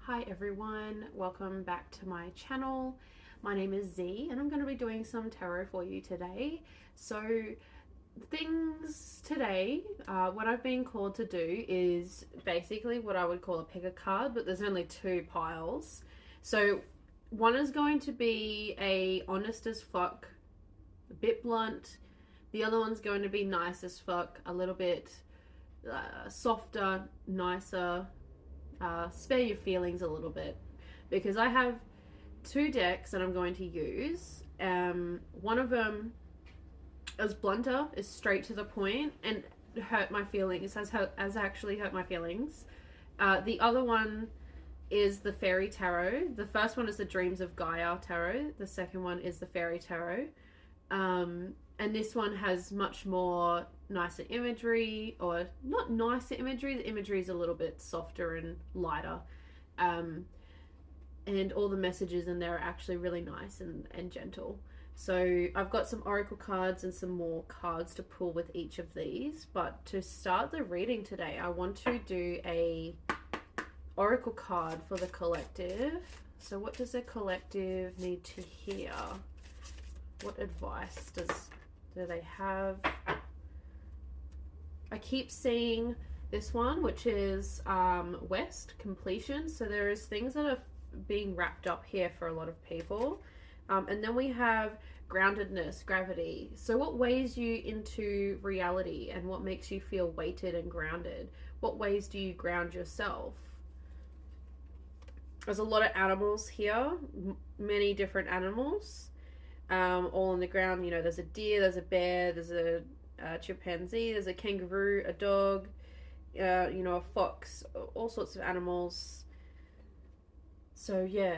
Hi everyone, welcome back to my channel. My name is Z and I'm going to be doing some tarot for you today. So things today, what I've been called to do is basically what I would call a pick a card, but there's only two piles. So one is going to be a honest as fuck, a bit blunt. The other one's going to be nice as fuck, a little bit softer, nicer. Spare your feelings a little bit, because I have two decks that I'm going to use. One of them is blunter, is straight to the point and hurt my feelings, has actually hurt my feelings. The other one is the Fairy Tarot. The first one is the Dreams of Gaia Tarot. The second one is the Fairy Tarot. And this one has much more nicer imagery, or not nicer imagery, the imagery is a little bit softer and lighter. And all the messages in there are actually really nice and gentle. So I've got some oracle cards and some more cards to pull with each of these. But to start the reading today, I want to do a oracle card for the collective. So what does the collective need to hear? What advice do they have? I keep seeing this one, which is West, completion. So there is things that are being wrapped up here for a lot of people. And then we have groundedness, gravity. So what weighs you into reality and what makes you feel weighted and grounded? What ways do you ground yourself? There's a lot of animals here, many different animals. All on the ground. You know, there's a deer, there's a bear, there's a chimpanzee, there's a kangaroo, a dog, you know, a fox, all sorts of animals. So yeah,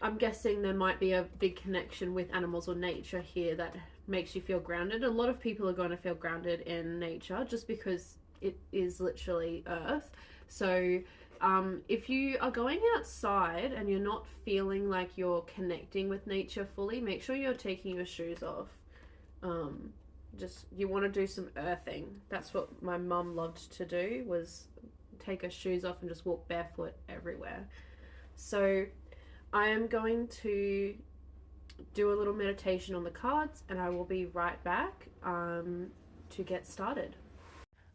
I'm guessing there might be a big connection with animals or nature here that makes you feel grounded. A lot of people are going to feel grounded in nature just because it is literally earth. So if you are going outside and you're not feeling like you're connecting with nature fully, make sure you're taking your shoes off. You want to do some earthing. That's what my mum loved to do, was take her shoes off and just walk barefoot everywhere. So I am going to do a little meditation on the cards and I will be right back to get started.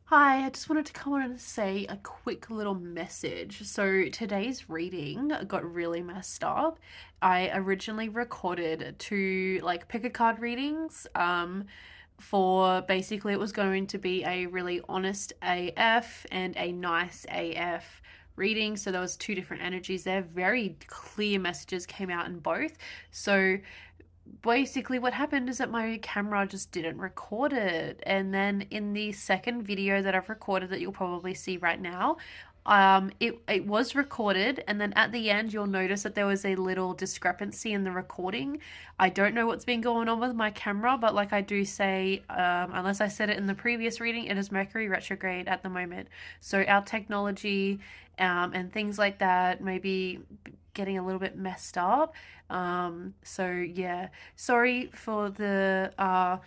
Hi, I just wanted to come on and say a quick little message. So today's reading got really messed up. I originally recorded two pick a card readings for basically it was going to be a really honest AF and a nice AF reading. So there was two different energies there. Very clear messages came out in both. So basically what happened is that my camera just didn't record it, and then in the second video that I've recorded that you'll probably see right now, it was recorded, and then at the end you'll notice that there was a little discrepancy in the recording. I don't know what's been going on with my camera, but like I do say, unless I said it in the previous reading, it is Mercury retrograde at the moment. So our technology and things like that may be getting a little bit messed up. So yeah, sorry for the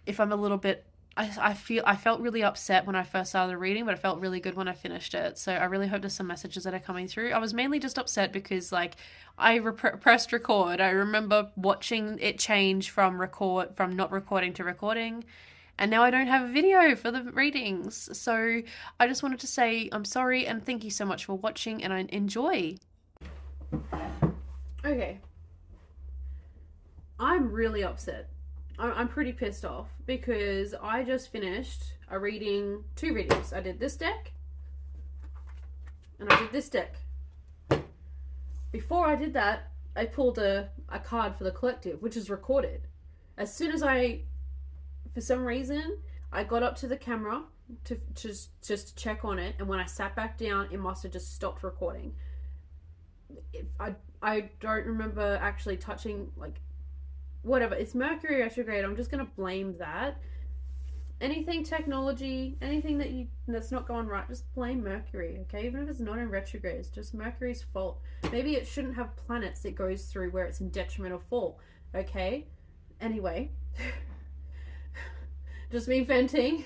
if I'm a little bit, I felt really upset when I first started the reading, but I felt really good when I finished it. So I really hope there's some messages that are coming through. I was mainly just upset because I pressed record. I remember watching it change from not recording to recording, and now I don't have a video for the readings. So I just wanted to say I'm sorry and thank you so much for watching, and I enjoy. Okay, I'm really upset. I'm pretty pissed off because I just finished two readings. I did this deck and I did this deck. Before I did that, I pulled a card for the collective, which is recorded. As soon as for some reason, I got up to the camera to just check on it, and when I sat back down, it must have just stopped recording. I don't remember actually touching, whatever. It's Mercury retrograde. I'm just gonna blame that. Anything technology, anything that's not going right, just blame Mercury, okay? Even if it's not in retrograde, it's just Mercury's fault. Maybe it shouldn't have planets it goes through where it's in detrimental fall, okay? Anyway, just me venting.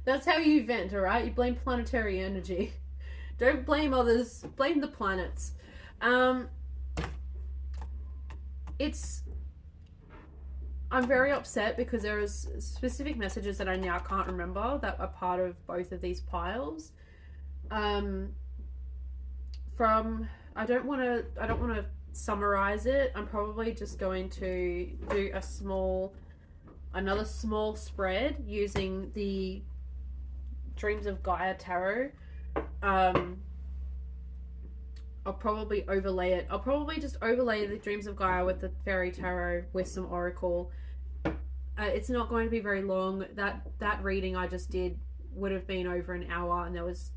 That's how you vent, alright? You blame planetary energy. Don't blame others. Blame the planets. I'm very upset because there is specific messages that I now can't remember that are part of both of these piles. I don't want to summarize it. I'm probably just going to do another small spread using the Dreams of Gaia tarot. I'll probably overlay it. I'll probably just overlay the Dreams of Gaia with the Fairy Tarot with some Oracle. It's not going to be very long. That reading I just did would have been over an hour, and there was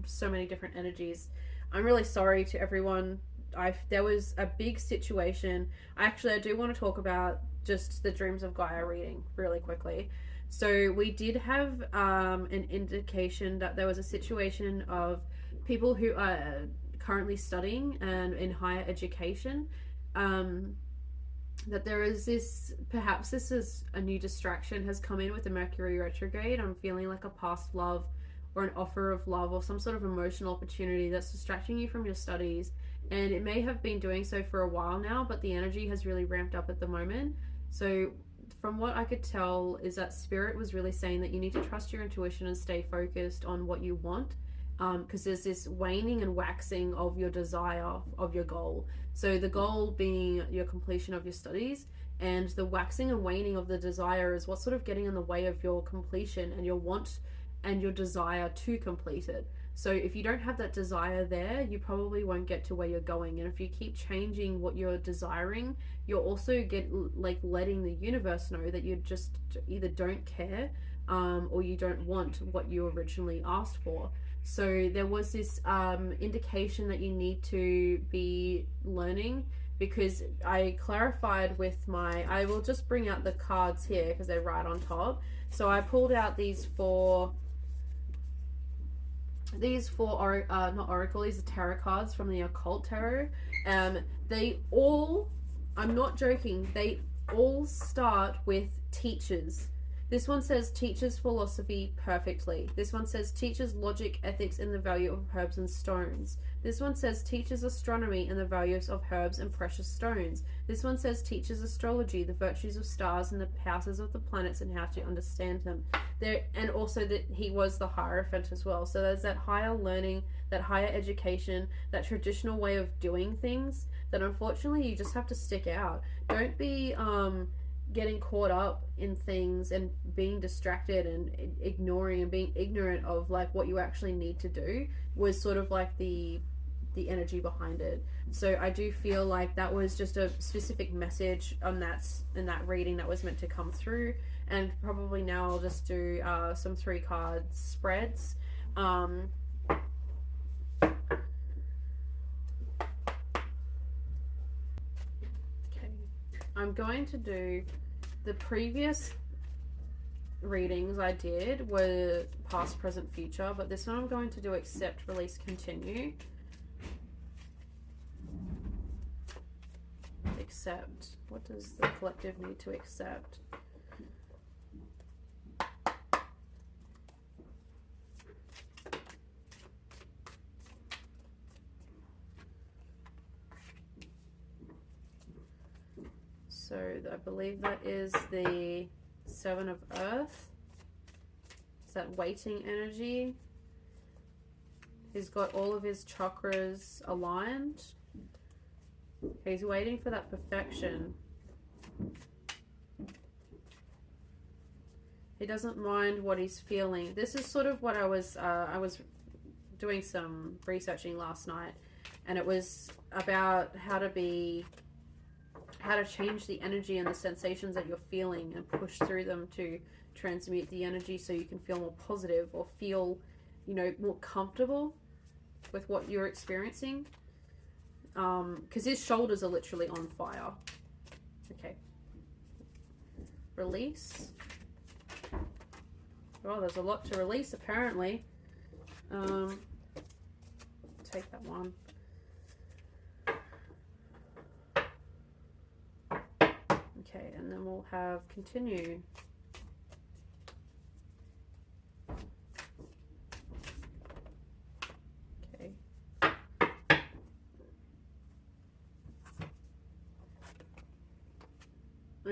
so many different energies. I'm really sorry to everyone. There was a big situation. I do want to talk about just the Dreams of Gaia reading really quickly. So we did have an indication that there was a situation of people who are currently studying and in higher education, that there is this, perhaps this is a new distraction has come in with the Mercury retrograde. I'm feeling like a past love or an offer of love or some sort of emotional opportunity that's distracting you from your studies, and it may have been doing so for a while now, but the energy has really ramped up at the moment. So from what I could tell is that Spirit was really saying that you need to trust your intuition and stay focused on what you want, because there's this waning and waxing of your desire of your goal. So the goal being your completion of your studies, and the waxing and waning of the desire is what's sort of getting in the way of your completion and your want and your desire to complete it. So if you don't have that desire there, you probably won't get to where you're going. And if you keep changing what you're desiring, you'll also letting the universe know that you just either don't care, or you don't want what you originally asked for. So there was this indication that you need to be learning, because I clarified with I will just bring out the cards here because they're right on top. So I pulled out these four not oracle, these are tarot cards from the occult tarot. They all, I'm not joking, they all start with teachers. This one says teaches philosophy perfectly. This one says teaches logic, ethics, and the value of herbs and stones. This one says teaches astronomy and the values of herbs and precious stones. This one says teaches astrology, the virtues of stars and the houses of the planets and how to understand them. And also that he was the Hierophant as well. So there's that higher learning, that higher education, that traditional way of doing things that unfortunately you just have to stick out. Don't be getting caught up in things and being distracted and ignoring and being ignorant of like what you actually need to do was sort of like the energy behind it. So I do feel like that was just a specific message on that in that reading that was meant to come through. And probably now I'll just do some 3-card spreads. I'm going to do the previous readings I did were past, present, future, but this one I'm going to do accept, release, continue. Accept. What does the collective need to accept? So I believe that is the 7 of Earth. It's that waiting energy. He's got all of his chakras aligned. He's waiting for that perfection. He doesn't mind what he's feeling. This is sort of what I was doing some researching last night, and it was about how to change the energy and the sensations that you're feeling and push through them to transmute the energy so you can feel more positive or feel, more comfortable with what you're experiencing. Because his shoulders are literally on fire. Okay. Release. Oh, there's a lot to release apparently. Take that one. Okay, and then we'll have continue.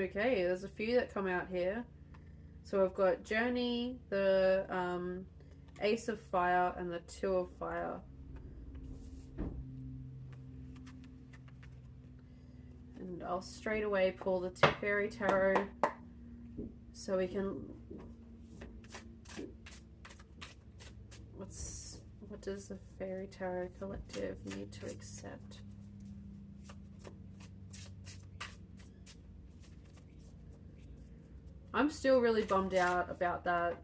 Okay, there's a few that come out here. So I've got Journey, the Ace of Fire, and the Two of Fire. And I'll straight away pull the Fairy Tarot so we can... What does the Fairy Tarot Collective need to accept? I'm still really bummed out about that,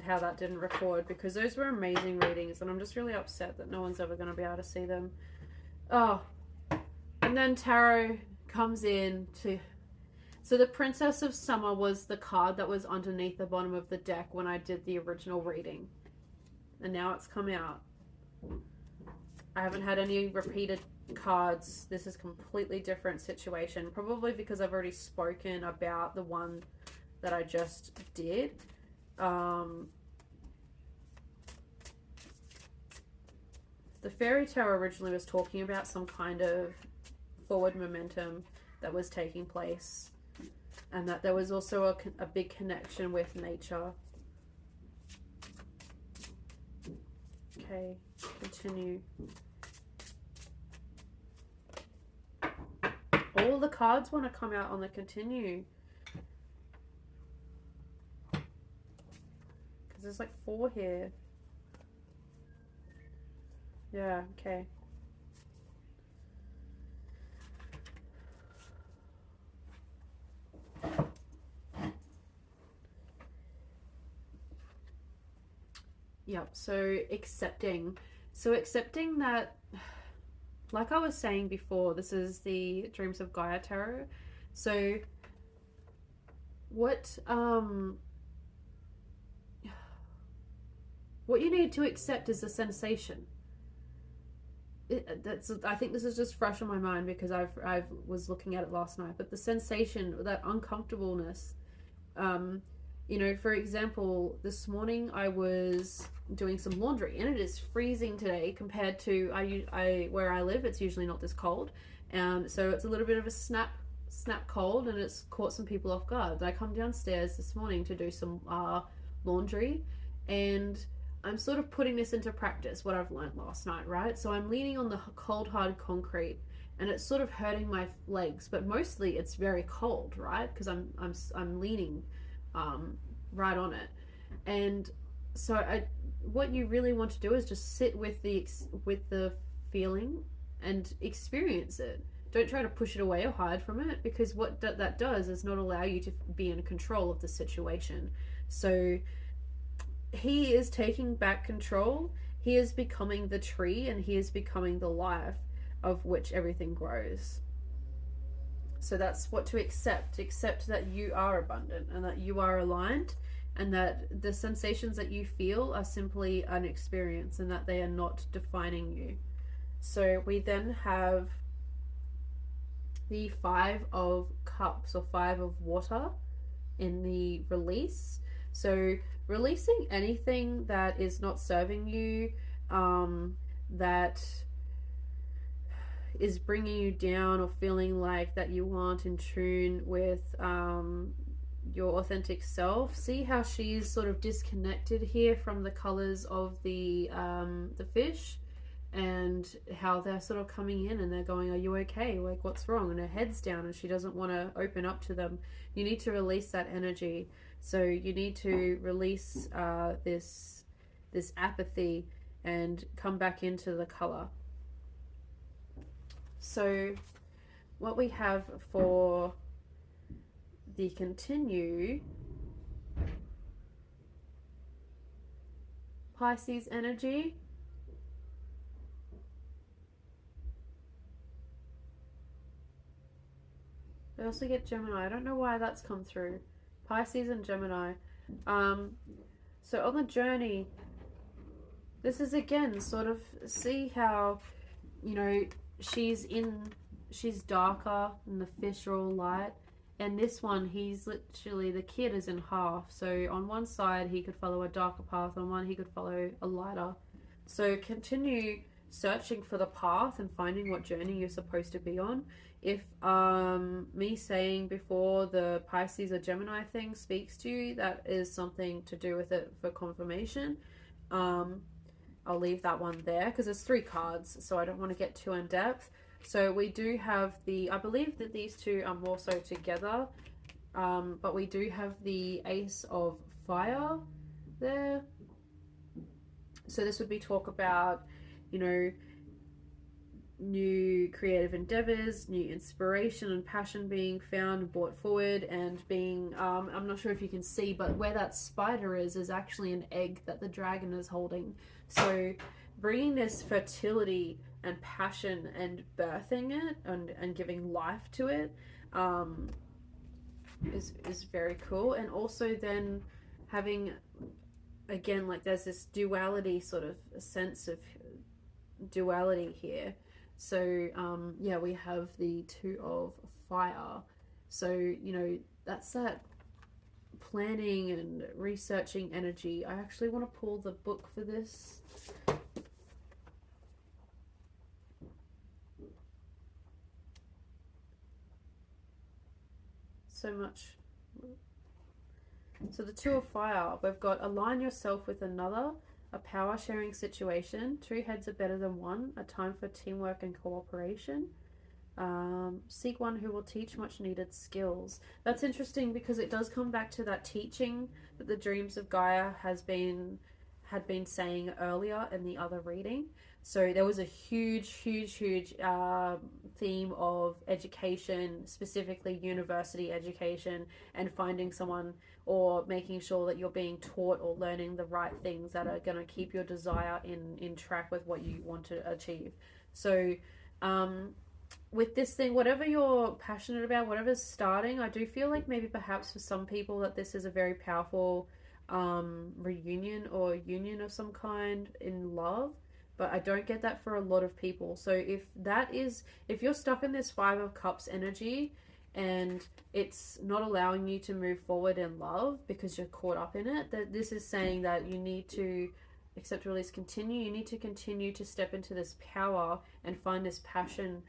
how that didn't record, because those were amazing readings, and I'm just really upset that no one's ever going to be able to see them. Oh, and then Tarot comes in to... So the Princess of Summer was the card that was underneath the bottom of the deck when I did the original reading. And now it's come out. I haven't had any repeated cards. This is a completely different situation. Probably because I've already spoken about the one that I just did. The Fairy Tarot originally was talking about some kind of forward momentum that was taking place. And that there was also a big connection with nature. Okay, continue. All the cards want to come out on the continue. Because there's like 4 here. Yeah, okay. Yep, so accepting. So accepting that, like I was saying before, this is the Dreams of Gaia Tarot. So what you need to accept is the sensation. I think this is just fresh on my mind because I was looking at it last night, but the sensation, that uncomfortableness, you know, for example, this morning I was doing some laundry and it is freezing today compared to where I live. It's usually not this cold, so it's a little bit of a snap cold, and it's caught some people off guard. I come downstairs this morning to do some laundry, and I'm sort of putting this into practice, what I've learned last night, right? So I'm leaning on the cold hard concrete, and it's sort of hurting my legs, but mostly it's very cold, right? Because I'm leaning right on it. And so what you really want to do is just sit with the feeling and experience it. Don't try to push it away or hide from it, because what that does is not allow you to be in control of the situation. So he is taking back control. He is becoming the tree, and he is becoming the life of which everything grows. So that's what to accept. Accept that you are abundant and that you are aligned, and that the sensations that you feel are simply an experience and that they are not defining you. So we then have the 5 of Cups, or 5 of Water, in the release. So releasing anything that is not serving you, that is bringing you down, or feeling like that you aren't in tune with your authentic self. See how she's sort of disconnected here from the colors of the fish, and how they're sort of coming in and they're going, are you okay? Like, what's wrong? And her head's down and she doesn't want to open up to them. You need to release that energy. So you need to release this apathy and come back into the color. So what we have for the continue, Pisces energy. I also get Gemini. I don't know why that's come through. Pisces and Gemini. So on the journey, this is again sort of, see how, you know, she's darker and the fish are all light. And this one, he's literally, the kid is in half. So on one side, he could follow a darker path. On one, he could follow a lighter. So continue searching for the path and finding what journey you're supposed to be on. If me saying before the Pisces or Gemini thing speaks to you, that is something to do with it for confirmation. I'll leave that one there because there's 3 cards, so I don't want to get too in depth. So we do have I believe that these two are more so together, but we do have the Ace of Fire there. So this would be talk about, you know, new creative endeavors, new inspiration and passion being found and brought forward, and being, I'm not sure if you can see, but where that spider is actually an egg that the dragon is holding. So bringing this fertility and passion and birthing it and giving life to it is very cool. And also then having, again, like there's this duality, sort of a sense of duality here. So yeah, we have the 2 of Fire. So, you know, that's that planning and researching energy. I actually want to pull the book for this. So much. So the 2 of Fire, we've got align yourself with another, a power sharing situation, 2 heads are better than 1, a time for teamwork and cooperation. Seek one who will teach much needed skills. That's interesting because it does come back to that teaching that the Dreams of Gaia had been saying earlier in the other reading. So there was a huge theme of education, specifically university education, and finding someone or making sure that you're being taught or learning the right things that are going to keep your desire in track with what you want to achieve. So with this thing, whatever you're passionate about, whatever's starting, I do feel like maybe perhaps for some people that this is a very powerful reunion or union of some kind in love, but I don't get that for a lot of people. So if you're stuck in this 5 of Cups energy and it's not allowing you to move forward in love because you're caught up in it, that this is saying that you need to accept, release, continue. You need to continue to step into this power and find this passion,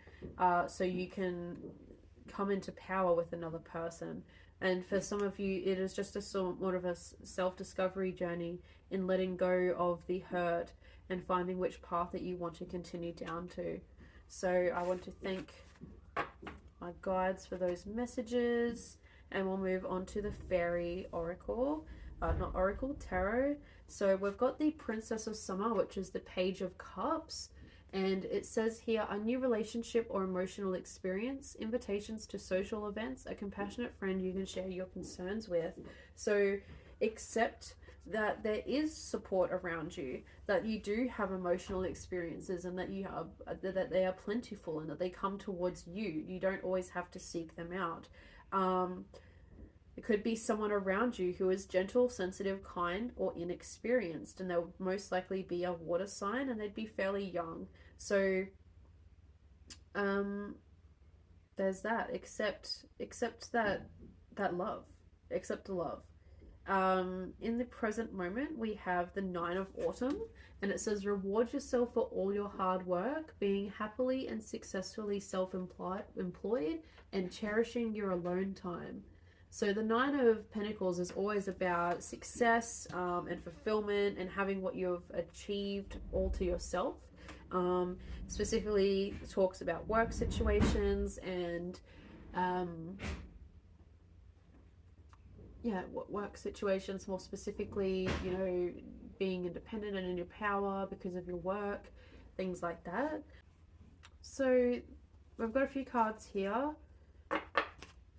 so you can come into power with another person. And for some of you, it is just a sort of a self-discovery journey in letting go of the hurt and finding which path that you want to continue down to. So I want to thank my guides for those messages, and we'll move on to the Fairy Oracle, not Oracle, Tarot. So we've got the Princess of Summer, which is the Page of Cups. And it says here, a new relationship or emotional experience, invitations to social events, a compassionate friend you can share your concerns with. So accept that there is support around you, that you do have emotional experiences, and that that they are plentiful and that they come towards you. You don't always have to seek them out. It could be someone around you who is gentle, sensitive, kind, or inexperienced, and they'll most likely be a water sign, and they'd be fairly young. So there's that. Accept that love. Accept the love. In the present moment, we have the 9 of Autumn, and it says reward yourself for all your hard work, being happily and successfully self-employed, and cherishing your alone time. So the 9 of Pentacles is always about success and fulfillment and having what you've achieved all to yourself. Specifically talks about work situations and work situations, more specifically, you know, being independent and in your power because of your work, things like that. So we've got a few cards here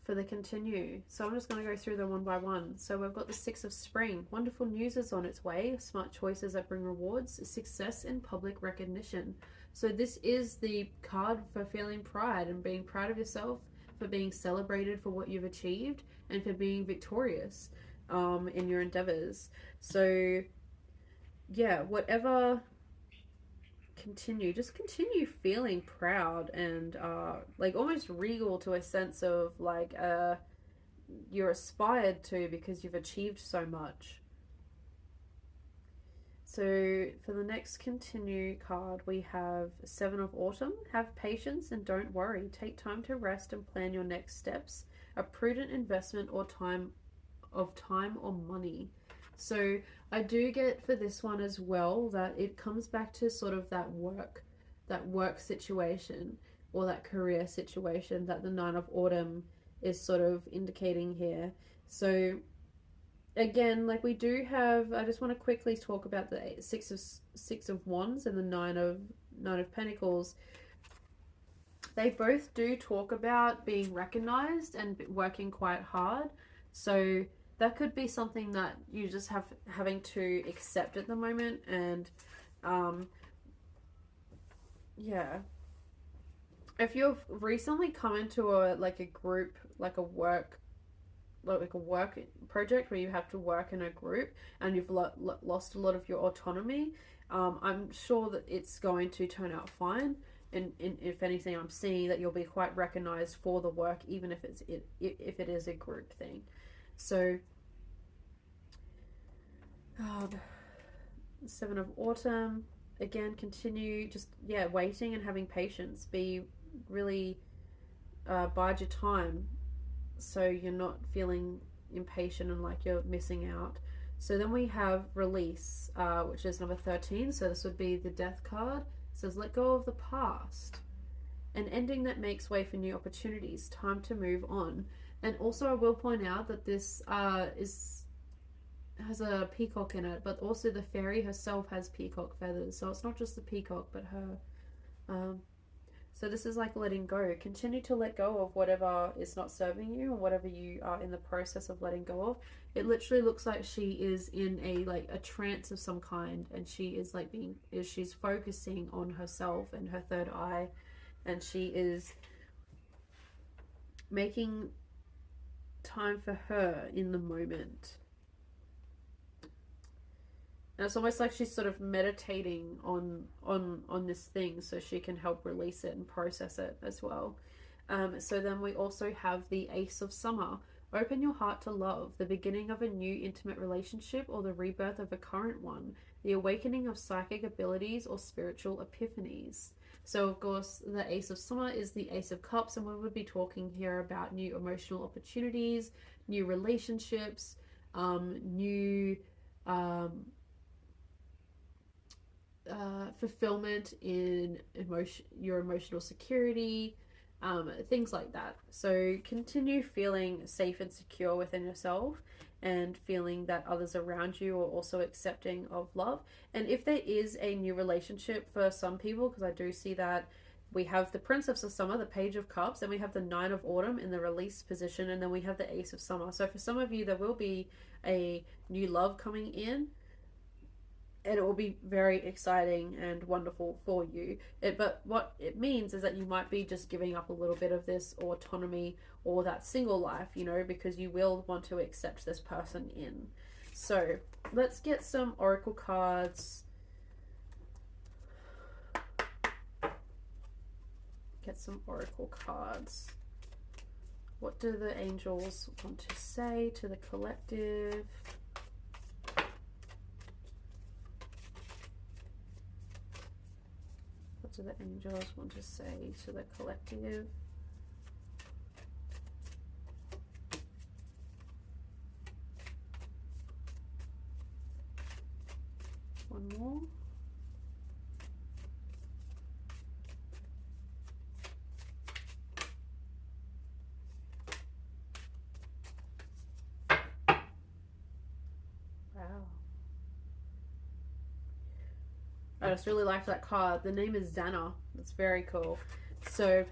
for the continue. So I'm just going to go through them one by one. So we've got the 6 of Spring. Wonderful news is on its way. Smart choices that bring rewards. Success and public recognition. So this is the card for feeling pride and being proud of yourself, for being celebrated for what you've achieved, and for being victorious in your endeavors. So yeah, whatever, just continue feeling proud and like almost regal, to a sense of like you're aspired to because you've achieved so much. So for the next continue card, we have Seven of Autumn. Have patience and don't worry. Take time to rest and plan your next steps. A prudent investment or time or money. So I do get for this one as well that it comes back to sort of that work situation or that career situation that the Nine of Autumn is sort of indicating here. So again, like we do have, I just want to quickly talk about the six of wands and the nine of pentacles. They both do talk about being recognized and working quite hard. So that could be something that you just having to accept at the moment. And yeah, if you've recently come into a group, like a work project where you have to work in a group and you've lost a lot of your autonomy, I'm sure that it's going to turn out fine. And if anything, I'm seeing that you'll be quite recognized for the work, even if if it is a group thing. So Seven of Autumn, again, continue just waiting and having patience. Be really bide your time so you're not feeling impatient and like you're missing out. So then we have Release, which is number 13. So this would be the Death card. It says let go of the past, an ending that makes way for new opportunities, time to move on. And also I will point out that this has a peacock in it, but also the fairy herself has peacock feathers, so it's not just the peacock but her. So this is like letting go. Continue to let go of whatever is not serving you or whatever you are in the process of letting go of. It literally looks like she is in a trance of some kind, and she is she's focusing on herself and her third eye, and she is making time for her in the moment. And it's almost like she's sort of meditating on this thing so she can help release it and process it as well. So then we also have the Ace of Summer. Open your heart to love, the beginning of a new intimate relationship or the rebirth of a current one, the awakening of psychic abilities or spiritual epiphanies. So of course the Ace of Summer is the Ace of Cups, and we would be talking here about new emotional opportunities, new relationships, new fulfillment in your emotional security, things like that. So continue feeling safe and secure within yourself and feeling that others around you are also accepting of love. And if there is a new relationship for some people, because I do see that we have the Princess of Summer, the Page of Cups, and we have the Nine of Autumn in the release position, and then we have the Ace of Summer. So for some of you, there will be a new love coming in, and it will be very exciting and wonderful for you. But what it means is that you might be just giving up a little bit of this autonomy or that single life, because you will want to accept this person in. So let's get some oracle cards. Get some oracle cards. What do the angels want to say to the collective? What do the angels want to say to the collective? One more. I just really liked that card. The name is Xana. That's very cool. So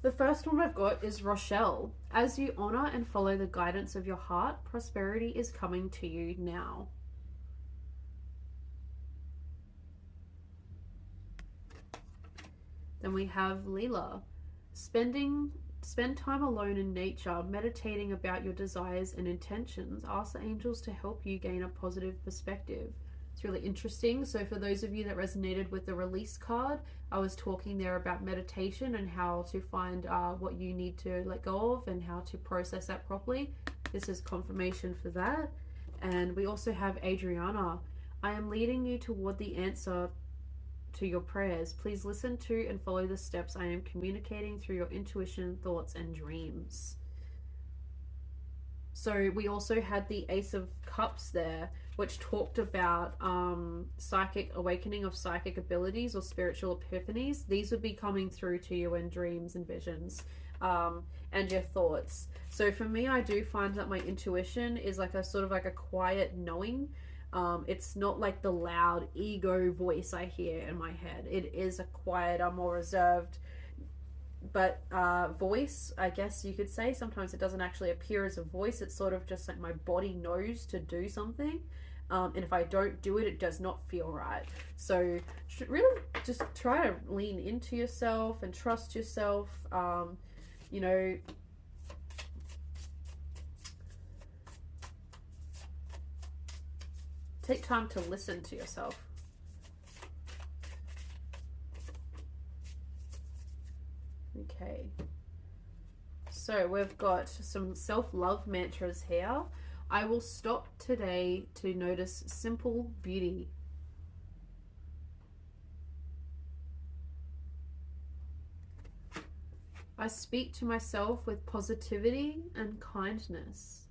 the first one I've got is Rochelle. As you honor and follow the guidance of your heart, prosperity is coming to you now. Then we have Leela. Spend time alone in nature, meditating about your desires and intentions. Ask the angels to help you gain a positive perspective. It's really interesting. So for those of you that resonated with the Release card, I was talking there about meditation and how to find what you need to let go of and how to process that properly. This is confirmation for that. And we also have Adriana. I am leading you toward the answer to your prayers. Please listen to and follow the steps I am communicating through your intuition, thoughts, and dreams. So we also had the Ace of Cups there, which talked about psychic awakening of psychic abilities or spiritual epiphanies. These would be coming through to you in dreams and visions, and your thoughts. So for me, I do find that my intuition is like a sort of like a quiet knowing. It's not like the loud ego voice I hear in my head. It is a quieter, more reserved, but voice, I guess you could say. Sometimes it doesn't actually appear as a voice. It's sort of just like my body knows to do something, and if I don't do it, it does not feel right. So really just try to lean into yourself and trust yourself. You know, take time to listen to yourself. Okay, so we've got some self-love mantras here. I will stop today to notice simple beauty. I speak to myself with positivity and kindness.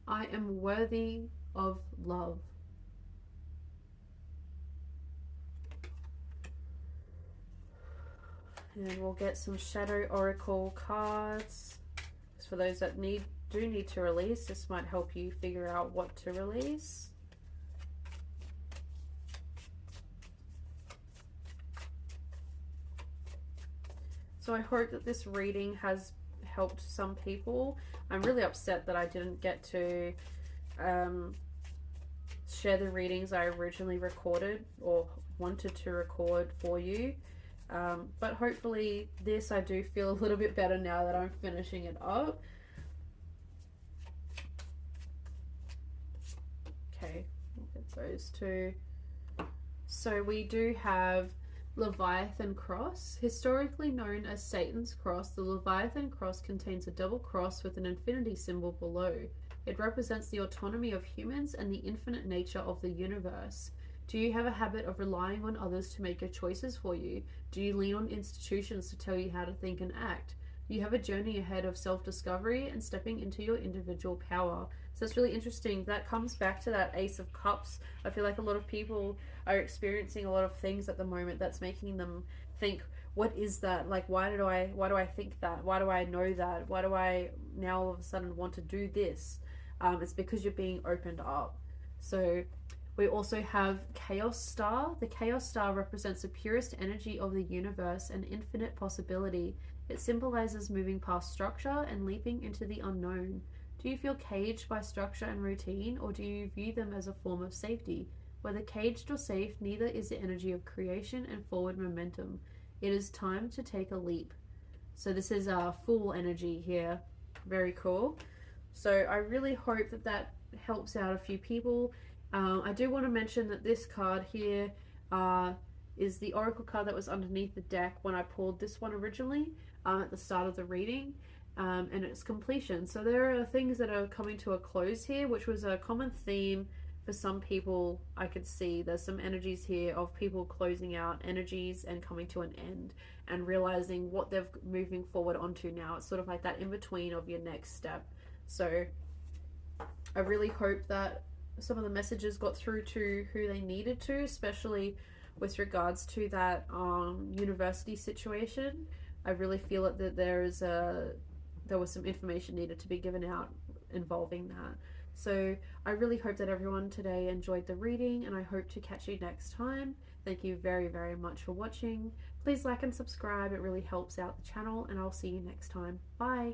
I am worthy of love. And we'll get some Shadow Oracle cards. For those that do need to release, this might help you figure out what to release. So I hope that this reading has helped some people. I'm really upset that I didn't get to share the readings I originally recorded or wanted to record for you. But hopefully this, I do feel a little bit better now that I'm finishing it up. Okay, we'll get those two. So we do have Leviathan Cross. Historically known as Satan's Cross, the Leviathan Cross contains a double cross with an infinity symbol below. It represents the autonomy of humans and the infinite nature of the universe. Do you have a habit of relying on others to make your choices for you? Do you lean on institutions to tell you how to think and act? You have a journey ahead of self-discovery and stepping into your individual power. So it's really interesting. That comes back to that Ace of Cups. I feel like a lot of people are experiencing a lot of things at the moment that's making them think, what is that? Like, why do I think that? Why do I know that? Why do I now all of a sudden want to do this? It's because you're being opened up. So we also have Chaos Star. The Chaos Star represents the purest energy of the universe and infinite possibility. It symbolizes moving past structure and leaping into the unknown. Do you feel caged by structure and routine, or do you view them as a form of safety? Whether caged or safe, neither is the energy of creation and forward momentum. It is time to take a leap. So this is our full energy here. Very cool. So I really hope that that helps out a few people. I do want to mention that this card here is the Oracle card that was underneath the deck when I pulled this one originally at the start of the reading, and its completion. So there are things that are coming to a close here, which was a common theme for some people. I could see there's some energies here of people closing out energies and coming to an end and realizing what they're moving forward onto now. It's sort of like that in between of your next step. So I really hope that some of the messages got through to who they needed to, especially with regards to that university situation. I really feel that there was some information needed to be given out involving that. So I really hope that everyone today enjoyed the reading, and I hope to catch you next time. Thank you very, very much for watching. Please like and subscribe. It really helps out the channel, and I'll see you next time. Bye.